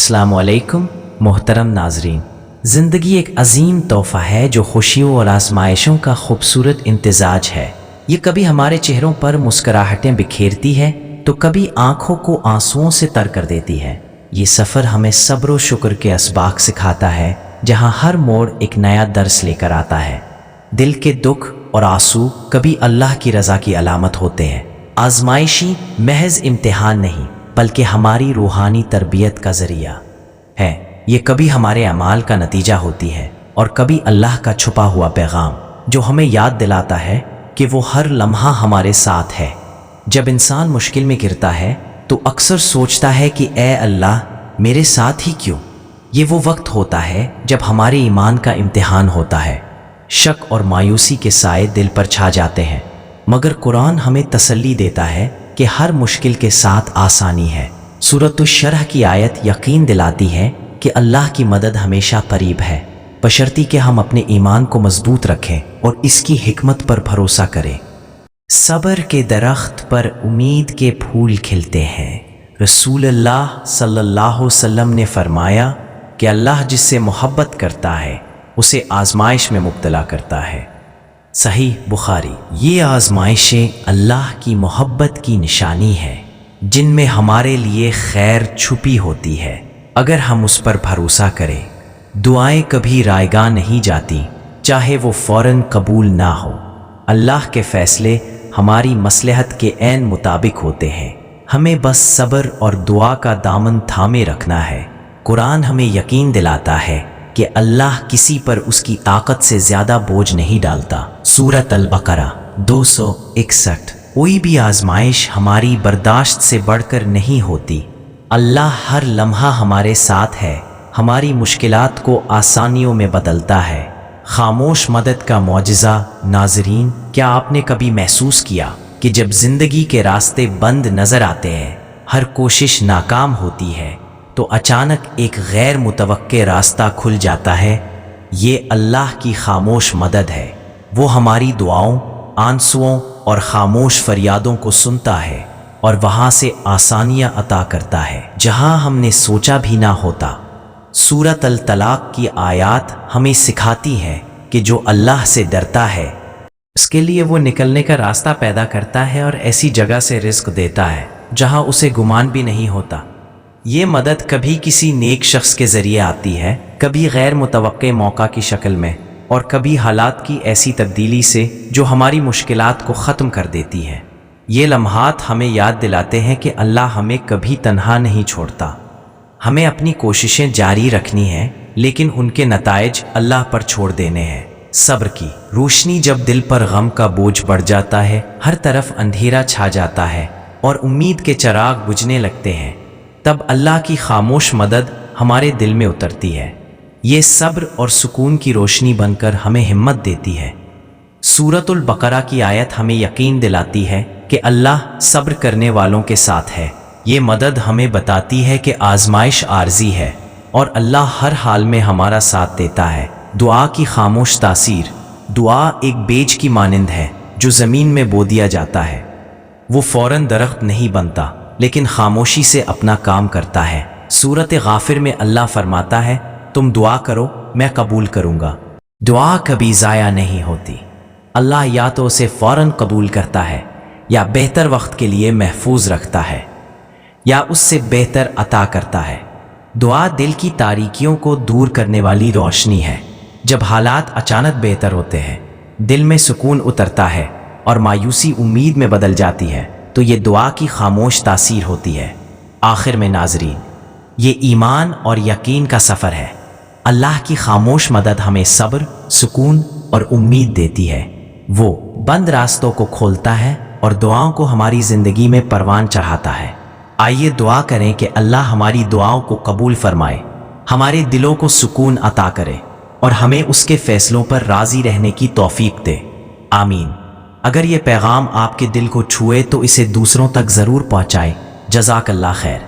अस्सलाम वालेकुम मोहतरम नाजरीन। ज़िंदगी एक अजीम तोहफ़ा है जो खुशियों और आजमाइशों का खूबसूरत इम्तिजाज है। ये कभी हमारे चेहरों पर मुस्कुराहटें बिखेरती है तो कभी आंखों को आंसुओं से तर कर देती है। ये सफ़र हमें सब्र और शुक्र के असबाक सिखाता है, जहाँ हर मोड़ एक नया दर्स लेकर आता है। दिल के दुख और आंसू कभी अल्लाह की रज़ा की अलामत होते हैं। आजमाइशी महज इम्तिहान नहीं बल्कि हमारी रूहानी तरबियत का ज़रिया है। ये कभी हमारे अमाल का नतीजा होती है और कभी अल्लाह का छुपा हुआ पैगाम, जो हमें याद दिलाता है कि वो हर लम्हा हमारे साथ है। जब इंसान मुश्किल में गिरता है तो अक्सर सोचता है कि ए अल्लाह मेरे साथ ही क्यों। ये वो वक्त होता है जब हमारे ईमान का इम्तिहान होता है। शक और मायूसी के साए दिल पर छा जाते हैं, मगर कुरान हमें तसल्ली देता है कि हर मुश्किल के साथ आसानी है। सूरत शरह की आयत यकीन दिलाती है कि अल्लाह की मदद हमेशा करीब है, बशर्ती कि हम अपने ईमान को मजबूत रखें और इसकी हिकमत पर भरोसा करें। सब्र के दरख्त पर उम्मीद के फूल खिलते हैं। रसूलुल्लाह सल्लल्लाहु अलैहि वसल्लम ने फरमाया कि अल्लाह जिससे मोहब्बत करता है उसे आजमाइश में मुब्तला करता है। सही बुखारी। ये आजमाइशें अल्लाह की मोहब्बत की निशानी है, जिनमें हमारे लिए खैर छुपी होती है अगर हम उस पर भरोसा करें। दुआएं कभी रायगा नहीं जाती, चाहे वो फौरन कबूल ना हो। अल्लाह के फैसले हमारी मसलहत के ऐन मुताबिक होते हैं। हमें बस सब्र और दुआ का दामन थामे रखना है। कुरान हमें यकीन दिलाता है कि अल्लाह किसी पर उसकी ताकत से ज्यादा बोझ नहीं डालता। सूरत अल-बकरा 261। कोई भी आजमाइश हमारी बर्दाश्त से बढ़कर नहीं होती। अल्लाह हर लम्हा हमारे साथ है, हमारी मुश्किलात को आसानियों में बदलता है। खामोश मदद का मौजिज़ा। नाजरीन, क्या आपने कभी महसूस किया कि जब जिंदगी के रास्ते बंद नजर आते हैं, हर कोशिश नाकाम होती है, तो अचानक एक गैर मुतवक्के रास्ता खुल जाता है? ये अल्लाह की खामोश मदद है। वो हमारी दुआओं, आंसुओं और खामोश फरियादों को सुनता है और वहाँ से आसानियाँ अता करता है जहाँ हमने सोचा भी ना होता। सूरत अल तलाक की आयत हमें सिखाती है कि जो अल्लाह से डरता है उसके लिए वो निकलने का रास्ता पैदा करता है और ऐसी जगह से रिस्क देता है जहाँ उसे गुमान भी नहीं होता। ये मदद कभी किसी नेक शख्स के ज़रिए आती है, कभी गैर मुतवक्के मौका की शक्ल में, और कभी हालात की ऐसी तब्दीली से जो हमारी मुश्किलात को ख़त्म कर देती है। ये लम्हात हमें याद दिलाते हैं कि अल्लाह हमें कभी तन्हा नहीं छोड़ता। हमें अपनी कोशिशें जारी रखनी हैं, लेकिन उनके नताइज अल्लाह पर छोड़ देने हैं। सब्र की रोशनी। जब दिल पर गम का बोझ बढ़ जाता है, हर तरफ अंधेरा छा जाता है और उम्मीद के चिराग बुझने लगते हैं, तब अल्लाह की खामोश मदद हमारे दिल में उतरती है। ये सब्र और सुकून की रोशनी बनकर हमें हिम्मत देती है। सूरतुल बकरा की आयत हमें यकीन दिलाती है कि अल्लाह सब्र करने वालों के साथ है। ये मदद हमें बताती है कि आजमाइश आर्जी है और अल्लाह हर हाल में हमारा साथ देता है। दुआ की खामोश तासीर। दुआ एक बेज की मानिंद है जो ज़मीन में बो दिया जाता है। वो फौरन दरख्त नहीं बनता, लेकिन खामोशी से अपना काम करता है। सूरत गाफिर में अल्लाह फरमाता है, तुम दुआ करो मैं कबूल करूँगा। दुआ कभी ज़ाया नहीं होती। अल्लाह या तो उसे फ़ौरन कबूल करता है या बेहतर वक्त के लिए महफूज रखता है या उससे बेहतर अता करता है। दुआ दिल की तारीकियों को दूर करने वाली रोशनी है। जब हालात अचानक बेहतर होते हैं, दिल में सुकून उतरता है और मायूसी उम्मीद में बदल जाती है, तो ये दुआ की खामोश तासीर होती है। आखिर में नाजरीन, ये ईमान और यकीन का सफ़र है। अल्लाह की खामोश मदद हमें सब्र, सुकून और उम्मीद देती है। वो बंद रास्तों को खोलता है और दुआओं को हमारी ज़िंदगी में परवान चढ़ाता है। आइए दुआ करें कि अल्लाह हमारी दुआओं को कबूल फरमाए, हमारे दिलों को सुकून अता करे और हमें उसके फ़ैसलों पर राज़ी रहने की तौफीक दे। आमीन। अगर ये पैगाम आपके दिल को छुए तो इसे दूसरों तक ज़रूर पहुँचाएं। जज़ाकल्लाह खैर।